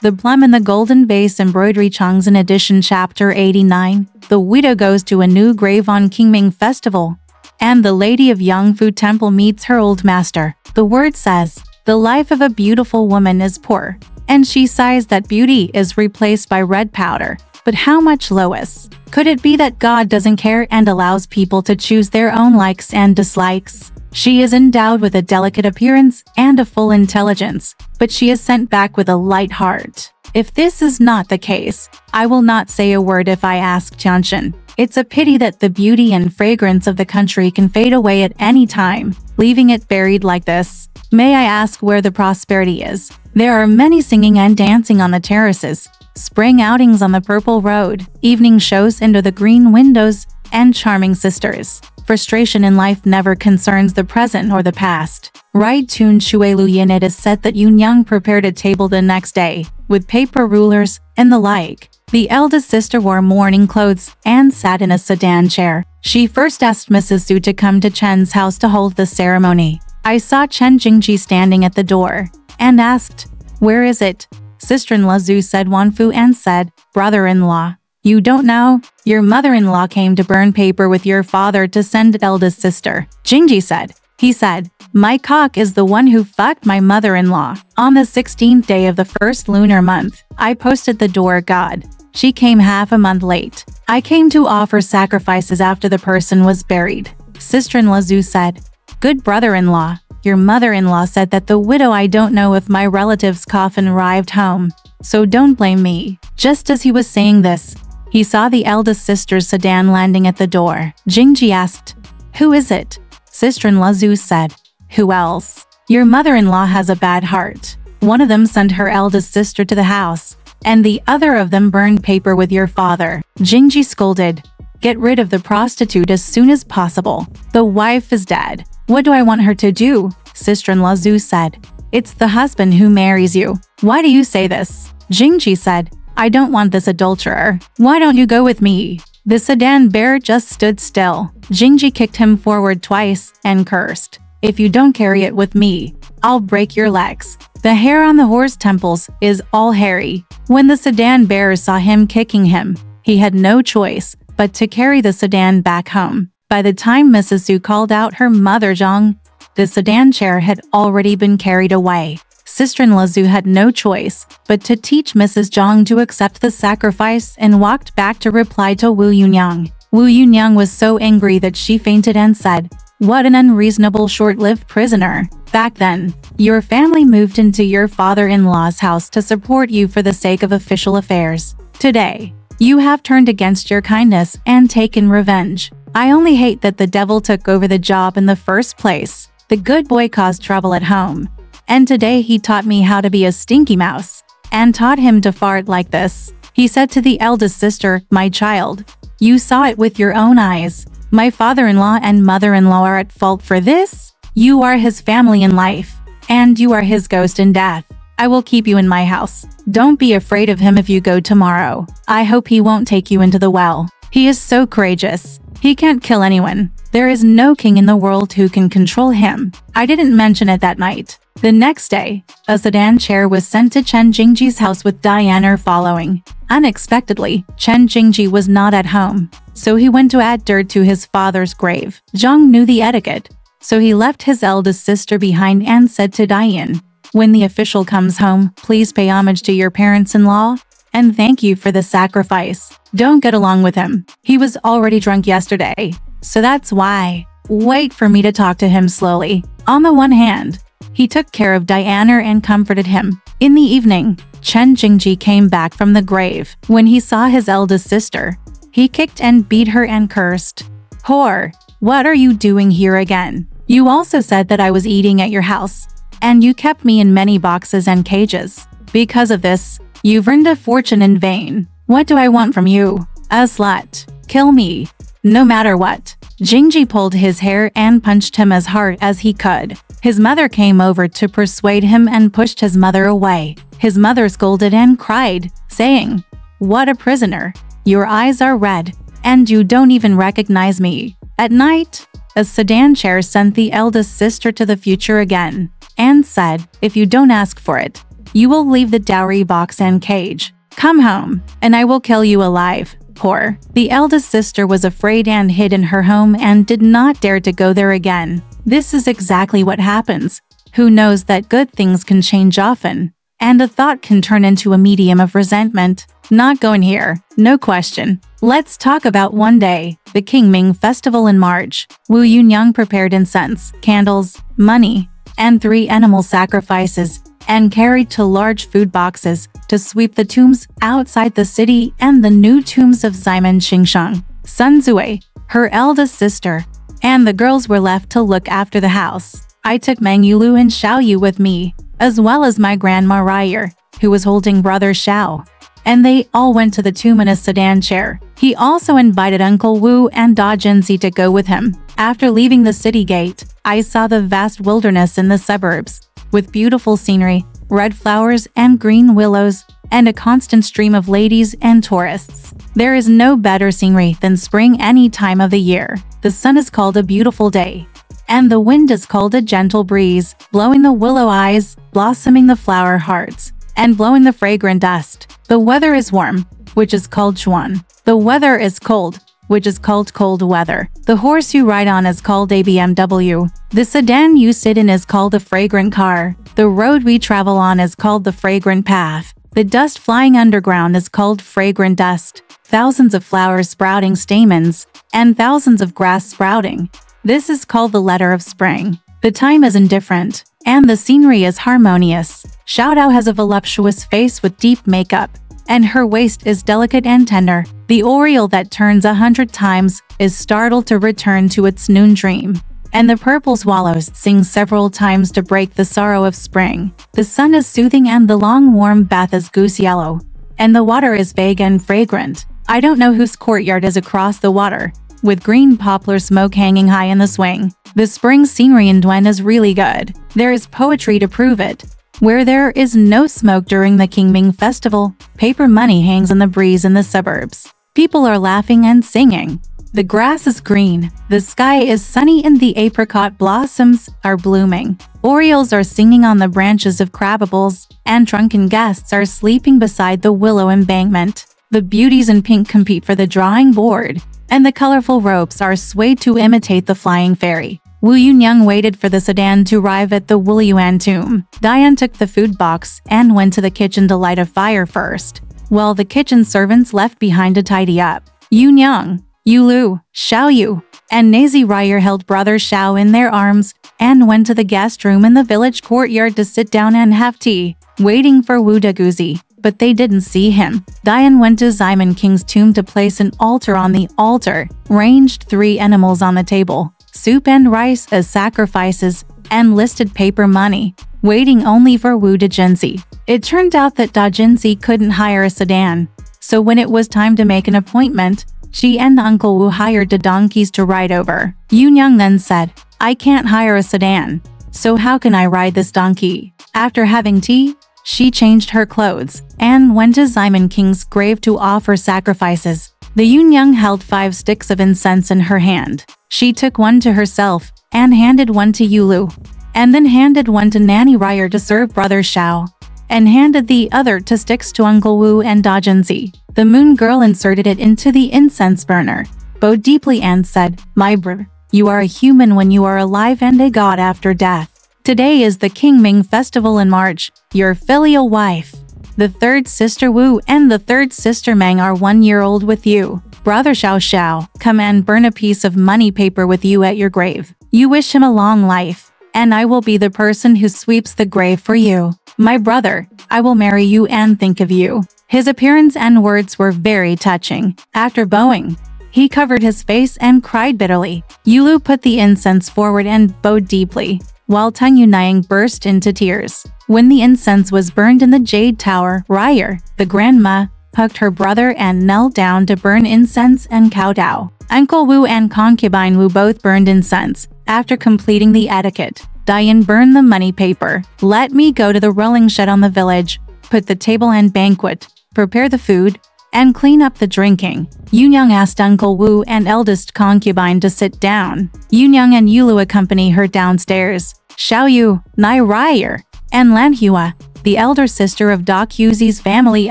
The Plum in the Golden Vase Embroidery Chongzhen Edition Chapter 89. The widow goes to a new grave on Qingming Festival. And the lady of Yangfu Temple meets her old master. The word says, the life of a beautiful woman is poor. And she sighs that beauty is replaced by red powder. But how much Lois? Could it be that God doesn't care and allows people to choose their own likes and dislikes? She is endowed with a delicate appearance and a full intelligence, but she is sent back with a light heart. If this is not the case, I will not say a word if I ask Chongzhen. It's a pity that the beauty and fragrance of the country can fade away at any time, leaving it buried like this. May I ask where the prosperity is? There are many singing and dancing on the terraces, spring outings on the purple road, evening shows under the green windows, and charming sisters. Frustration in life never concerns the present or the past. Right Tun Shui Luyin. It is said that Yun Yang prepared a table the next day, with paper rulers and the like. The eldest sister wore mourning clothes and sat in a sedan chair. She first asked Mrs. Zhu to come to Chen's house to hold the ceremony. I saw Chen Jingji standing at the door, and asked, "Where is it?" Sister-in-law Zhu said Wanfu and said, "Brother-in-law. You don't know? Your mother-in-law came to burn paper with your father to send eldest sister." Jingji said. He said, "My cock is the one who fucked my mother-in-law. On the 16th day of the first lunar month, I posted the door god. She came half a month late. I came to offer sacrifices after the person was buried." Sister-in-law Zhu said, "Good brother-in-law. Your mother-in-law said that the widow. I don't know if my relative's coffin arrived home, so don't blame me." Just as he was saying this, he saw the eldest sister's sedan landing at the door. Jingji asked, "Who is it?" Sister-in-law Zhu said, "Who else? Your mother-in-law has a bad heart. One of them sent her eldest sister to the house, and the other of them burned paper with your father." Jingji scolded, "Get rid of the prostitute as soon as possible. The wife is dead. What do I want her to do?" Sister-in-law Zhu said, "It's the husband who marries you. Why do you say this?" Jingji said, "I don't want this adulterer. Why don't you go with me?" The sedan bearer just stood still. Jingji kicked him forward twice and cursed, "If you don't carry it with me, I'll break your legs." The hair on the horse temples is all hairy. When the sedan bearer saw him kicking him, he had no choice but to carry the sedan back home. By the time Mrs. Zhu called out her mother Zhang, the sedan chair had already been carried away. Sister-in-law Zhu had no choice but to teach Mrs. Zhang to accept the sacrifice and walked back to reply to Wu Yunyang. Wu Yunyang was so angry that she fainted and said, "What an unreasonable short-lived prisoner. Back then, your family moved into your father-in-law's house to support you for the sake of official affairs. Today, you have turned against your kindness and taken revenge. I only hate that the devil took over the job in the first place. The good boy caused trouble at home. And today he taught me how to be a stinky mouse, and taught him to fart like this." He said to the eldest sister, "My child, you saw it with your own eyes. My father-in-law and mother-in-law are at fault for this. You are his family in life, and you are his ghost in death. I will keep you in my house. Don't be afraid of him if you go tomorrow. I hope he won't take you into the well. He is so courageous. He can't kill anyone. There is no king in the world who can control him." I didn't mention it that night. The next day, a sedan chair was sent to Chen Jingji's house with Diana following. Unexpectedly, Chen Jingji was not at home, so he went to add dirt to his father's grave. Zhang knew the etiquette, so he left his eldest sister behind and said to Diane, "When the official comes home, please pay homage to your parents-in-law, and thank you for the sacrifice. Don't get along with him. He was already drunk yesterday, so that's why. Wait for me to talk to him slowly." On the one hand, he took care of Diana and comforted him. In the evening, Chen Jingji came back from the grave. When he saw his eldest sister, he kicked and beat her and cursed, "Whore, what are you doing here again? You also said that I was eating at your house, and you kept me in many boxes and cages. Because of this, you've earned a fortune in vain. What do I want from you? A slut. Kill me. No matter what." Jingji pulled his hair and punched him as hard as he could. His mother came over to persuade him and pushed his mother away. His mother scolded and cried, saying, "What a prisoner. Your eyes are red, and you don't even recognize me." At night, a sedan chair sent the eldest sister to the future again, and said, "If you don't ask for it, You will leave the dowry box and cage. Come home, and I will kill you alive. Poor. The eldest sister was afraid and hid in her home and did not dare to go there again. This is exactly what happens. Who knows that good things can change often, and a thought can turn into a medium of resentment? Not going here, no question. Let's talk about one day, the Qingming festival in March. Wu Yunyang prepared incense, candles, money, and 3 animal sacrifices, and carried 2 large food boxes to sweep the tombs outside the city and the new tombs of Simon Xingsheng, Sun Zui, her eldest sister, and the girls were left to look after the house. I took Meng Yulu and Xiao Yu with me, as well as my grandma Ryer, who was holding brother Xiao, and they all went to the tomb in a sedan chair. He also invited Uncle Wu and Da Jinzi to go with him. After leaving the city gate, I saw the vast wilderness in the suburbs, with beautiful scenery, red flowers and green willows, and a constant stream of ladies and tourists. There is no better scenery than spring any time of the year. The sun is called a beautiful day, and the wind is called a gentle breeze, blowing the willow eyes, blossoming the flower hearts, and blowing the fragrant dust. The weather is warm, which is called chuan. The weather is cold, which is called cold weather. The horse you ride on is called a BMW. The sedan you sit in is called a fragrant car. The road we travel on is called the fragrant path. The dust flying underground is called fragrant dust. Thousands of flowers sprouting stamens, and thousands of grass sprouting. This is called the letter of spring. The time is indifferent, and the scenery is harmonious. Xiao Dao has a voluptuous face with deep makeup, and her waist is delicate and tender. The oriole that turns 100 times is startled to return to its noon dream, and the purple swallows sing several times to break the sorrow of spring. The sun is soothing and the long warm bath is goose yellow, and the water is vague and fragrant. I don't know whose courtyard is across the water, with green poplar smoke hanging high in the swing. The spring scenery in Duen is really good. There is poetry to prove it. Where there is no smoke during the Qingming festival, paper money hangs in the breeze in the suburbs. People are laughing and singing. The grass is green, the sky is sunny and the apricot blossoms are blooming. Orioles are singing on the branches of crabapples, and drunken guests are sleeping beside the willow embankment. The beauties in pink compete for the drawing board, and the colorful ropes are swayed to imitate the flying fairy. Wu Yunyang waited for the sedan to arrive at the Wuliyuan tomb. Diane took the food box and went to the kitchen to light a fire first, while the kitchen servants left behind to tidy up. Yunyang, Yulu, Xiao Yu, and Nazi Ryer held brother Xiao in their arms and went to the guest room in the village courtyard to sit down and have tea, waiting for Wu Daguzi. But they didn't see him. Diane went to Simon King's tomb to place an altar. On the altar, ranged 3 animals on the table, soup and rice as sacrifices, and listed paper money, waiting only for Wu Dajinzi. It turned out that Dajinzi couldn't hire a sedan, so when it was time to make an appointment, she and Uncle Wu hired 2 donkeys to ride over. Yunyang then said, "I can't hire a sedan, so how can I ride this donkey?" After having tea, she changed her clothes and went to Simon King's grave to offer sacrifices. The Yunyang held 5 sticks of incense in her hand. She took one to herself and handed one to Yulu, and then handed one to Nanny Ryer to serve brother Xiao, and handed the other 2 sticks to Uncle Wu and Dajinzi. The moon girl inserted it into the incense burner, bowed deeply and said, "My brother, you are a human when you are alive and a god after death. Today is the Qingming festival in March. Your filial wife, the 3rd sister Wu and the 3rd sister Meng are 1 year old with you. Brother Xiao, come and burn a piece of money paper with you at your grave. You wish him a long life, and I will be the person who sweeps the grave for you. My brother, I will marry you and think of you." His appearance and words were very touching. After bowing, he covered his face and cried bitterly. Yulu put the incense forward and bowed deeply, while Tang Yunaying burst into tears. When the incense was burned in the Jade Tower, Ryer, the grandma, hugged her brother and knelt down to burn incense and kowtow. Uncle Wu and concubine Wu both burned incense. After completing the etiquette, Diane burned the money paper. "Let me go to the rolling shed on the village, put the table and banquet, prepare the food, and clean up the drinking." Yunyang asked Uncle Wu and eldest concubine to sit down. Yunyang and Yulu accompany her downstairs. Xiao Yu, Nai Ryer, and Lan Hua, the elder sister of Doc Yuzi's family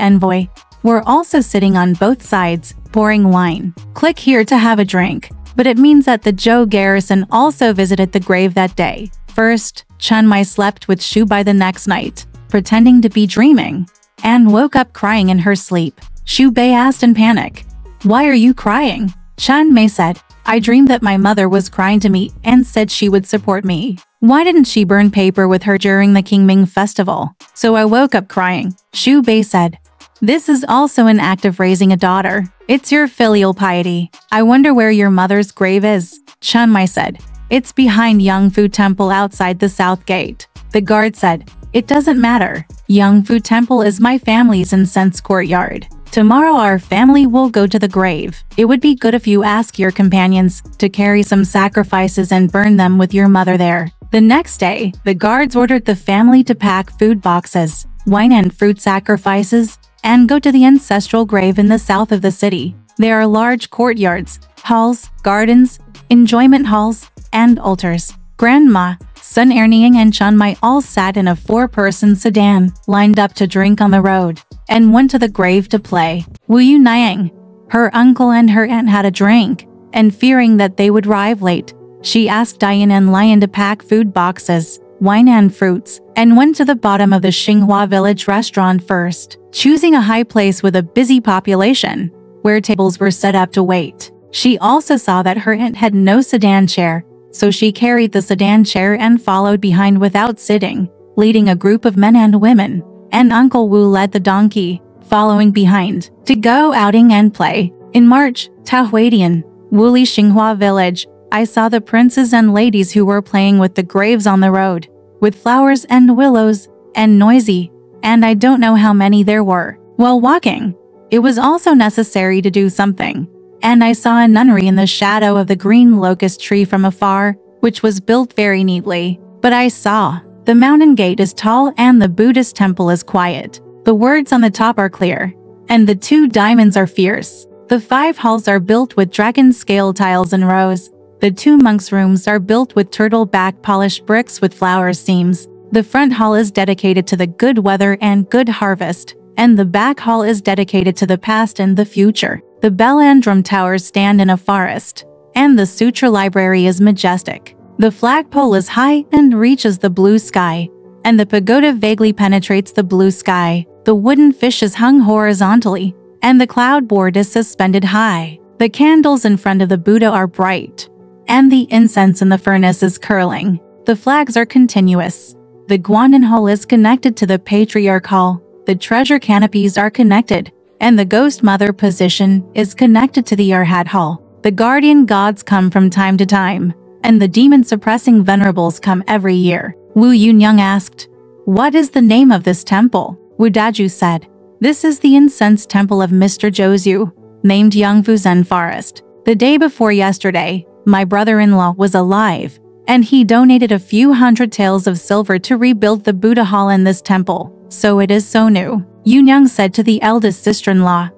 envoy, were also sitting on both sides, pouring wine. Click here to have a drink. But it means that the Zhou garrison also visited the grave that day. First, Chen Mai slept with Shu Bai the next night, pretending to be dreaming, and woke up crying in her sleep. Shu Bai asked in panic, "Why are you crying?" Chen Mai said, "I dreamed that my mother was crying to me and said she would support me. Why didn't she burn paper with her during the Qingming festival? So I woke up crying." Shu Bai said, "This is also an act of raising a daughter. It's your filial piety. I wonder where your mother's grave is." Chen Mai said, "It's behind Yangfu Temple outside the south gate." The guard said, "It doesn't matter. Yangfu Temple is my family's incense courtyard. Tomorrow our family will go to the grave. It would be good if you ask your companions to carry some sacrifices and burn them with your mother there." The next day, the guards ordered the family to pack food boxes, wine and fruit sacrifices, and go to the ancestral grave in the south of the city. There are large courtyards, halls, gardens, enjoyment halls, and altars. Grandma, Sun Erniang and Chen Mai all sat in a 4-person sedan, lined up to drink on the road, and went to the grave to play. Wu Yunniang, her uncle and her aunt had a drink, and fearing that they would arrive late, she asked Dian and Lion to pack food boxes, wine and fruits, and went to the bottom of the Xinghua village restaurant first, choosing a high place with a busy population, where tables were set up to wait. She also saw that her aunt had no sedan chair, so she carried the sedan chair and followed behind without sitting, leading a group of men and women, and Uncle Wu led the donkey, following behind, to go outing and play. In March, Tahuidian, Wuli Xinghua village, I saw the princes and ladies who were playing with the graves on the road, with flowers and willows, and noisy, and I don't know how many there were. While walking, it was also necessary to do something, and I saw a nunnery in the shadow of the green locust tree from afar, which was built very neatly. But I saw, the mountain gate is tall and the Buddhist temple is quiet. The words on the top are clear, and the 2 diamonds are fierce. The 5 halls are built with dragon scale tiles in rows. The 2 monks' rooms are built with turtle-back polished bricks with flower seams. The front hall is dedicated to the good weather and good harvest, and the back hall is dedicated to the past and the future. The bell and drum towers stand in a forest, and the sutra library is majestic. The flagpole is high and reaches the blue sky, and the pagoda vaguely penetrates the blue sky. The wooden fish is hung horizontally, and the cloud board is suspended high. The candles in front of the Buddha are bright, and the incense in the furnace is curling. The flags are continuous. The Guanyin Hall is connected to the Patriarch Hall. The treasure canopies are connected, and the Ghost Mother position is connected to the Arhat Hall. The guardian gods come from time to time, and the demon-suppressing venerables come every year. Wu Yunyang asked, "What is the name of this temple?" Wu Daju said, "This is the incense temple of Mr. Zhou, named Yangfu Zen Forest. The day before yesterday, my brother-in-law was alive, and he donated a few hundred taels of silver to rebuild the Buddha hall in this temple, so it is so new." Yunyang said to the eldest sister-in-law,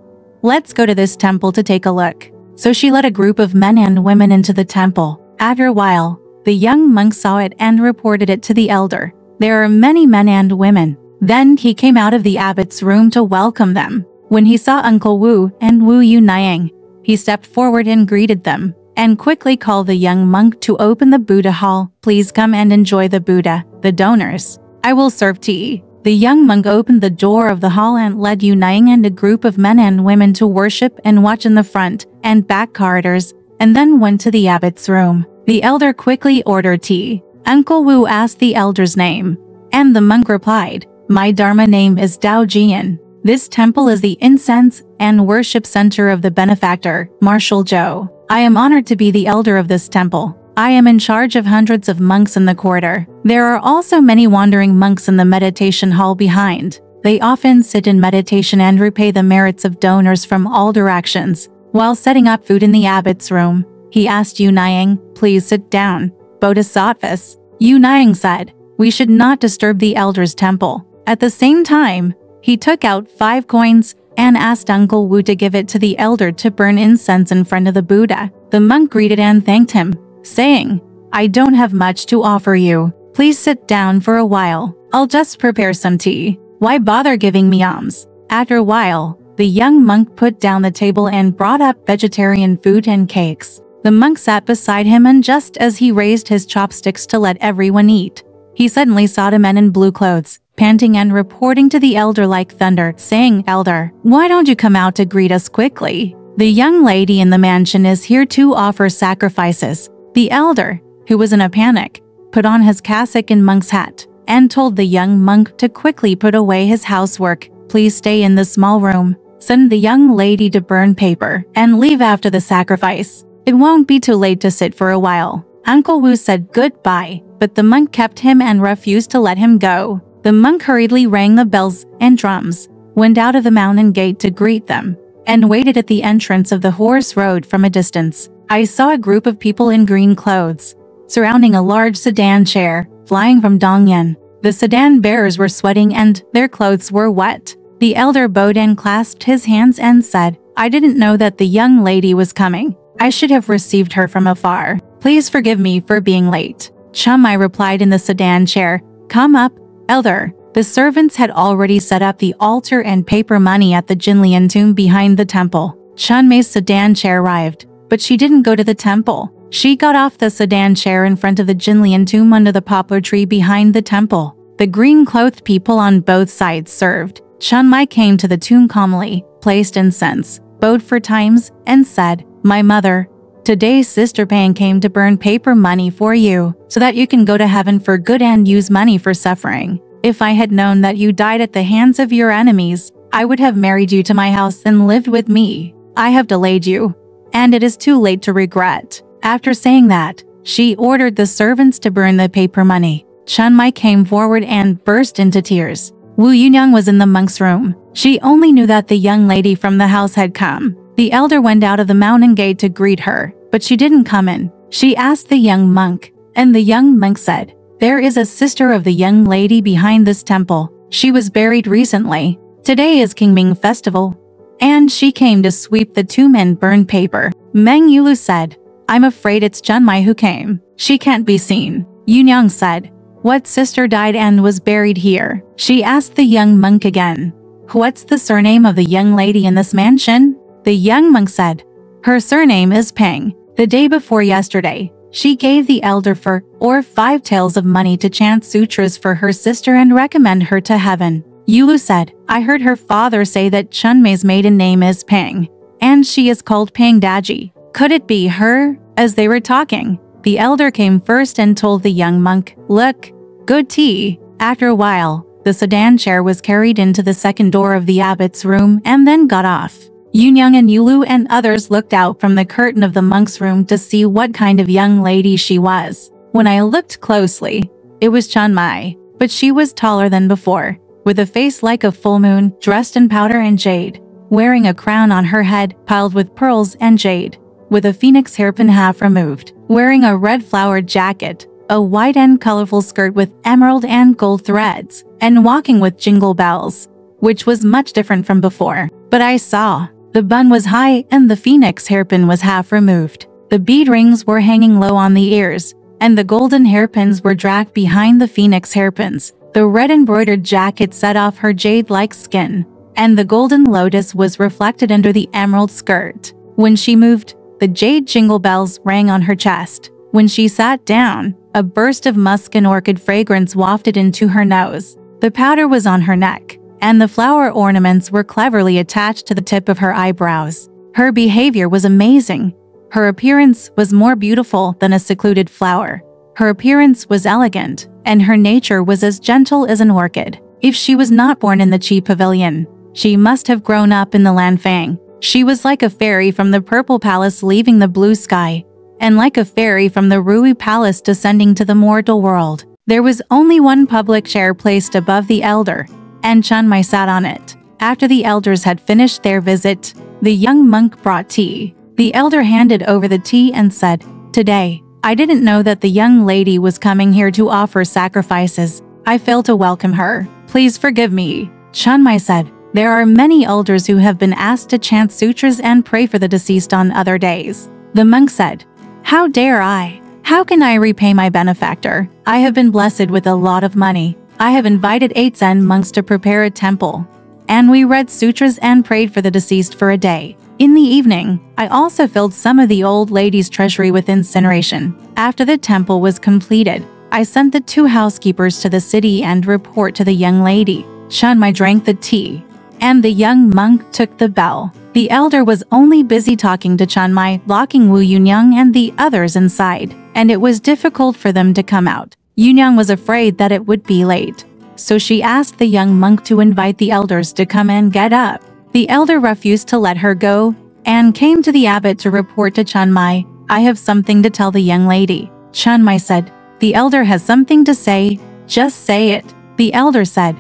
"Let's go to this temple to take a look." So she led a group of men and women into the temple. After a while, the young monk saw it and reported it to the elder. There are many men and women. Then he came out of the abbot's room to welcome them. When he saw Uncle Wu and Wu Yunniang, he stepped forward and greeted them, and quickly called the young monk to open the Buddha hall. "Please come and enjoy the Buddha, the donors. I will serve tea." The young monk opened the door of the hall and led Yunniang and a group of men and women to worship and watch in the front and back corridors, and then went to the abbot's room. The elder quickly ordered tea. Uncle Wu asked the elder's name, and the monk replied, "My Dharma name is Dao Jian. This temple is the incense and worship center of the benefactor, Marshal Zhou. I am honored to be the elder of this temple. I am in charge of hundreds of monks in the quarter. There are also many wandering monks in the meditation hall behind. They often sit in meditation and repay the merits of donors from all directions." While setting up food in the abbot's room, he asked Yunniang, "Please sit down, Bodhisattvas." Yunniang said, "We should not disturb the elder's temple." At the same time, he took out 5 coins and asked Uncle Wu to give it to the elder to burn incense in front of the Buddha. The monk greeted and thanked him, saying, "I don't have much to offer you. Please sit down for a while. I'll just prepare some tea." Why bother giving me alms? After a while, the young monk put down the table and brought up vegetarian food and cakes. The monk sat beside him, and just as he raised his chopsticks to let everyone eat, he suddenly saw 2 men in blue clothes, panting and reporting to the elder like thunder, saying, "Elder, why don't you come out to greet us quickly? The young lady in the mansion is here to offer sacrifices." The elder, who was in a panic, put on his cassock and monk's hat, and told the young monk to quickly put away his housework. "Please stay in the small room. Send the young lady to burn paper, and leave after the sacrifice. It won't be too late to sit for a while." Uncle Wu said goodbye, but the monk kept him and refused to let him go. The monk hurriedly rang the bells and drums, went out of the mountain gate to greet them, and waited at the entrance of the horse road from a distance. I saw a group of people in green clothes, surrounding a large sedan chair, flying from Dongyan. The sedan bearers were sweating and their clothes were wet. The elder bowed and clasped his hands and said, "I didn't know that the young lady was coming. I should have received her from afar. Please forgive me for being late." Chun Mei replied in the sedan chair, "Come up, elder." The servants had already set up the altar and paper money at the Jinlian tomb behind the temple. Chun Mei's sedan chair arrived, but she didn't go to the temple. She got off the sedan chair in front of the Jinlian tomb under the poplar tree behind the temple. The green-clothed people on both sides served. Chun Mei came to the tomb calmly, placed incense, bowed 4 times, and said, "My mother, today Sister Pang came to burn paper money for you, so that you can go to heaven for good and use money for suffering. If I had known that you died at the hands of your enemies, I would have married you to my house and lived with me. I have delayed you, and it is too late to regret." After saying that, she ordered the servants to burn the paper money. Chun Mei came forward and burst into tears. Wu Yunyang was in the monk's room. She only knew that the young lady from the house had come. The elder went out of the mountain gate to greet her, but she didn't come in. She asked the young monk, and the young monk said, "There is a sister of the young lady behind this temple. She was buried recently. Today is Qingming festival, and she came to sweep the tomb and burn paper." Meng Yulu said, "I'm afraid it's Chun Mei who came. She can't be seen." Yunyang said, "What sister died and was buried here?" She asked the young monk again, "What's the surname of the young lady in this mansion?" The young monk said, "Her surname is Peng. The day before yesterday, she gave the elder 4 or 5 taels of money to chant sutras for her sister and recommend her to heaven." Yulu said, "I heard her father say that Chun Mei's maiden name is Peng, and she is called Peng Daji. Could it be her?" As they were talking, the elder came first and told the young monk, "Look, good tea." After a while, the sedan chair was carried into the second door of the abbot's room and then got off. Yunyang and Yulu and others looked out from the curtain of the monk's room to see what kind of young lady she was. When I looked closely, it was Chun Mei, but she was taller than before, with a face like a full moon, dressed in powder and jade, wearing a crown on her head piled with pearls and jade, with a phoenix hairpin half removed, wearing a red flowered jacket, a white and colorful skirt with emerald and gold threads, and walking with jingle bells, which was much different from before. But I saw, the bun was high and the phoenix hairpin was half removed. The bead rings were hanging low on the ears, and the golden hairpins were dragged behind the phoenix hairpins. The red embroidered jacket set off her jade-like skin, and the golden lotus was reflected under the emerald skirt. When she moved, the jade jingle bells rang on her chest. When she sat down, a burst of musk and orchid fragrance wafted into her nose. The powder was on her neck, and the flower ornaments were cleverly attached to the tip of her eyebrows. Her behavior was amazing. Her appearance was more beautiful than a secluded flower. Her appearance was elegant, and her nature was as gentle as an orchid. If she was not born in the Qi Pavilion, she must have grown up in the Lanfang. She was like a fairy from the Purple Palace leaving the blue sky, and like a fairy from the Rui Palace descending to the mortal world. There was only one public chair placed above the elder, and Chun Mei sat on it. After the elders had finished their visit, the young monk brought tea. The elder handed over the tea and said, "Today, I didn't know that the young lady was coming here to offer sacrifices. I failed to welcome her. Please forgive me." Chun Mei said, "There are many elders who have been asked to chant sutras and pray for the deceased on other days." The monk said, "How dare I? How can I repay my benefactor? I have been blessed with a lot of money. I have invited 8 Zen monks to prepare a temple. And we read sutras and prayed for the deceased for a day. In the evening, I also filled some of the old lady's treasury with incineration. After the temple was completed, I sent the 2 housekeepers to the city and report to the young lady. Chunmai drank the tea, and the young monk took the bell. The elder was only busy talking to Chunmai, locking Wu Yunyang and the others inside, and it was difficult for them to come out. Yunyang was afraid that it would be late, so she asked the young monk to invite the elders to come and get up. The elder refused to let her go, and came to the abbot to report to Chunmai. I have something to tell the young lady. Chunmai said, the elder has something to say, just say it. The elder said,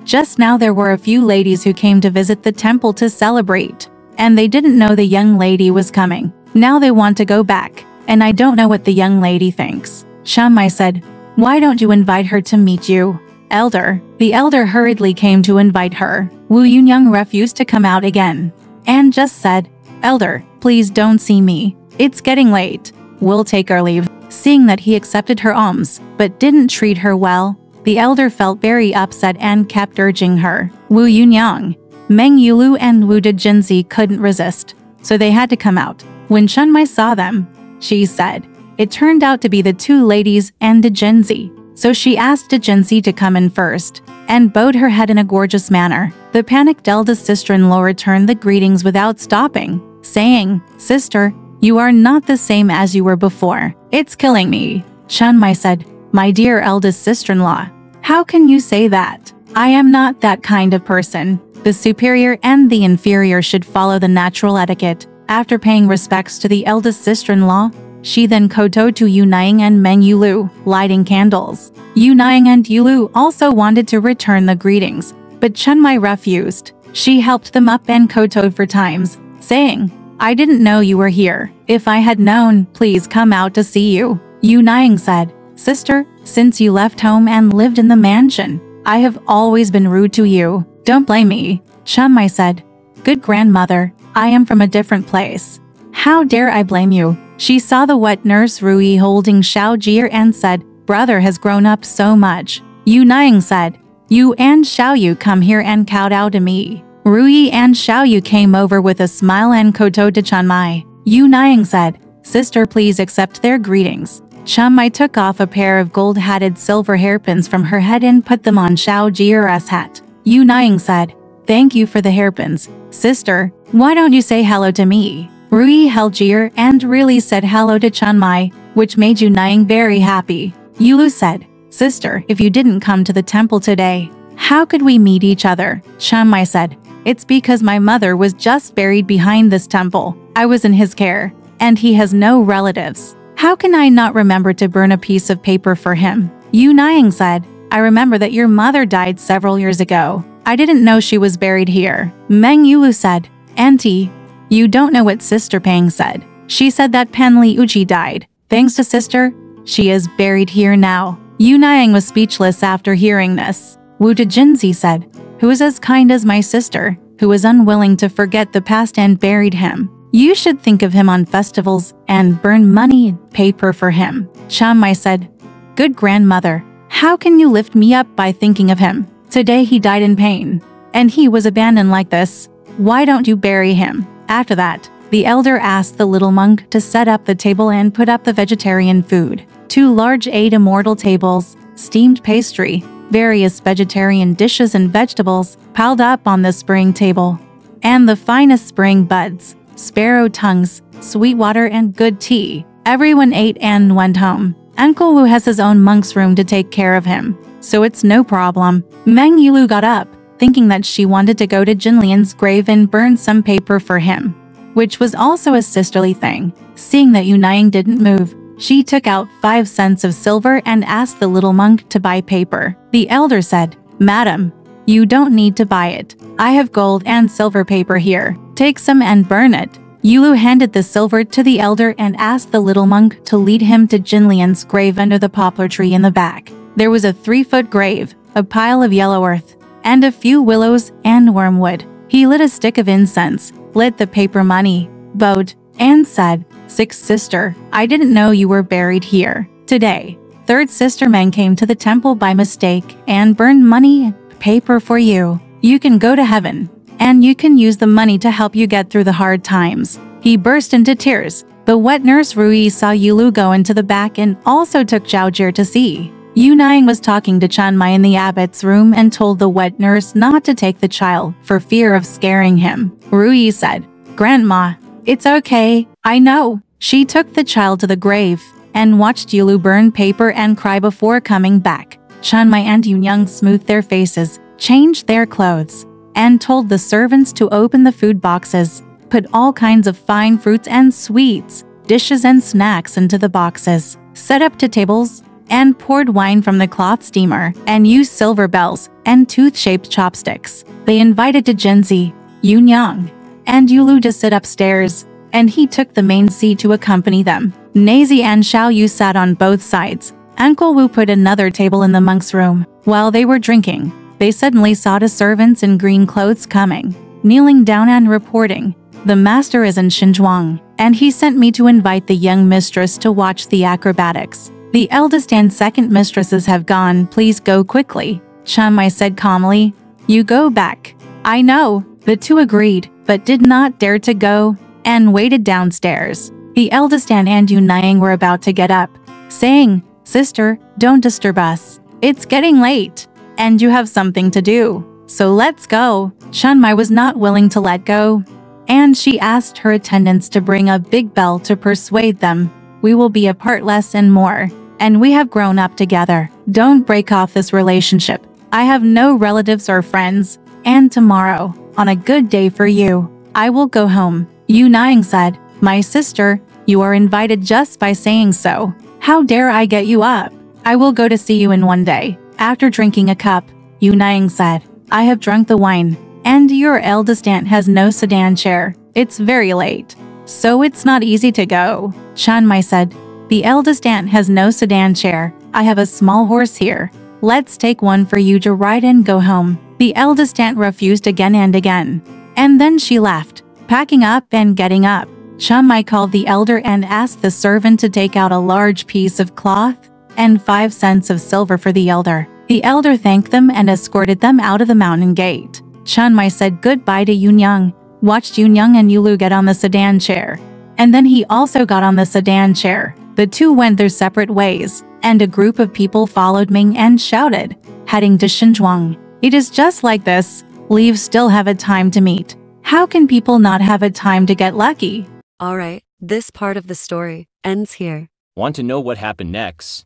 just now there were a few ladies who came to visit the temple to celebrate, and they didn't know the young lady was coming. Now they want to go back, and I don't know what the young lady thinks. Chunmai said, why don't you invite her to meet you, elder? The elder hurriedly came to invite her. Wu Yunyang refused to come out again, and just said, elder, please don't see me. It's getting late. We'll take our leave. Seeing that he accepted her alms, but didn't treat her well, the elder felt very upset and kept urging her. Wu Yunyang, Meng Yulu and Wu Dejinzi couldn't resist, so they had to come out. When Chunmai saw them, she said, it turned out to be the 2 ladies and Dejinzi, so she asked Dejinzi to come in first, and bowed her head in a gorgeous manner. The panicked eldest sister-in-law returned the greetings without stopping, saying, sister, you are not the same as you were before. It's killing me. Chunmai said, my dear eldest sister-in-law, how can you say that? I am not that kind of person. The superior and the inferior should follow the natural etiquette. After paying respects to the eldest sister-in-law, she then kowtowed to Yunaying and Meng Yulu, lighting candles. Yunaying and Yulu also wanted to return the greetings, but Chunmai refused. She helped them up and kowtowed for times, saying, I didn't know you were here. If I had known, please come out to see you. Yunaying said, sister, since you left home and lived in the mansion, I have always been rude to you. Don't blame me. Chunmai said, good grandmother, I am from a different place. How dare I blame you? She saw the wet nurse Rui holding Xiao Jie and said, brother has grown up so much. Yunaying said, you and Xiao Yu come here and kowtow to me. Rui and Xiao Yu came over with a smile and kowtowed to Chunmai. Yunaying said, sister, please accept their greetings. Chunmai took off a pair of gold-hatted silver hairpins from her head and put them on Xiao Jie's hat. Yunaying said, thank you for the hairpins. Sister, why don't you say hello to me? Rui held Jie and really said hello to Chunmai, which made Yunaying very happy. Yulu said, sister, if you didn't come to the temple today, how could we meet each other? Chunmai said, it's because my mother was just buried behind this temple. I was in his care, and he has no relatives. How can I not remember to burn a piece of paper for him? Yunaying said, I remember that your mother died several years ago. I didn't know she was buried here. Meng Yulu said, Auntie, you don't know what Sister Pang said. She said that Penli Uchi died. Thanks to Sister, she is buried here now. Yunaying was speechless after hearing this. Wu Dejinzi said, who is as kind as my sister, who is unwilling to forget the past and buried him. You should think of him on festivals and burn money and paper for him. Chunmai said, good grandmother, how can you lift me up by thinking of him? Today he died in pain, and he was abandoned like this. Why don't you bury him? After that, the elder asked the little monk to set up the table and put up the vegetarian food. 2 large 8 immortal tables, steamed pastry, various vegetarian dishes and vegetables piled up on the spring table, and the finest spring buds, sparrow tongues, sweet water and good tea. Everyone ate and went home. Uncle Wu has his own monk's room to take care of him, so it's no problem. Meng Yulu got up, thinking that she wanted to go to Jinlian's grave and burn some paper for him, which was also a sisterly thing. Seeing that Yunaying didn't move, she took out 5 cents of silver and asked the little monk to buy paper. The elder said, Madam, you don't need to buy it. I have gold and silver paper here. Take some and burn it. Yulu handed the silver to the elder and asked the little monk to lead him to Jinlian's grave under the poplar tree in the back. There was a 3-foot grave, a pile of yellow earth, and a few willows and wormwood. He lit a stick of incense, lit the paper money, bowed, and said, Sixth sister, I didn't know you were buried here. Today, third sister Meng came to the temple by mistake and burned money and paper for you. You can go to heaven, and you can use the money to help you get through the hard times." He burst into tears. The wet nurse Rui saw Yulu go into the back and also took Zhao Jie to see. Yu Niang was talking to Chen Mai in the abbot's room and told the wet nurse not to take the child for fear of scaring him. Rui said, "Grandma, it's okay, I know." She took the child to the grave and watched Yulu burn paper and cry before coming back. Chen Mai and Yunyang smoothed their faces, changed their clothes, and told the servants to open the food boxes, put all kinds of fine fruits and sweets, dishes and snacks into the boxes, set up to tables, and poured wine from the cloth steamer, and used silver bells and tooth-shaped chopsticks. They invited Jinzi, Yunyang, and Yulu to sit upstairs, and he took the main seat to accompany them. Nazi and Xiao Yu sat on both sides. Uncle Wu put another table in the monk's room. While they were drinking, they suddenly saw the servants in green clothes coming, kneeling down and reporting, "The master is in Xinzhuang, and he sent me to invite the young mistress to watch the acrobatics. The eldest and second mistresses have gone, please go quickly." Chen Mai said calmly, "You go back." "I know." The two agreed, but did not dare to go, and waited downstairs. The eldest and Yu Niang were about to get up, saying, "Sister, don't disturb us. It's getting late, and you have something to do, so let's go." Chen Mai was not willing to let go, and she asked her attendants to bring a big bell to persuade them. "We will be apart less and more, and we have grown up together. Don't break off this relationship. I have no relatives or friends, and tomorrow, on a good day for you, I will go home." Yu Niang said, "My sister, you are invited just by saying so. How dare I get you up? I will go to see you in one day." After drinking a cup, Yu Niang said, "I have drunk the wine, and your eldest aunt has no sedan chair. It's very late, so it's not easy to go." Chen Mai said, "The eldest aunt has no sedan chair. I have a small horse here. Let's take one for you to ride and go home." The eldest aunt refused again and again, and then she left, packing up and getting up. Chen Mai called the elder and asked the servant to take out a large piece of cloth and 5 cents of silver for the elder. The elder thanked them and escorted them out of the mountain gate. Chen Mai said goodbye to Yunyang, watched Yunyang and Yulu get on the sedan chair, and then he also got on the sedan chair. The two went their separate ways, and a group of people followed Ming and shouted, heading to Xinzhuang. It is just like this, leaves still have a time to meet. How can people not have a time to get lucky? Alright, this part of the story ends here. Want to know what happened next?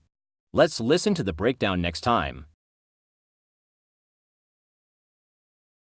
Let's listen to the breakdown next time.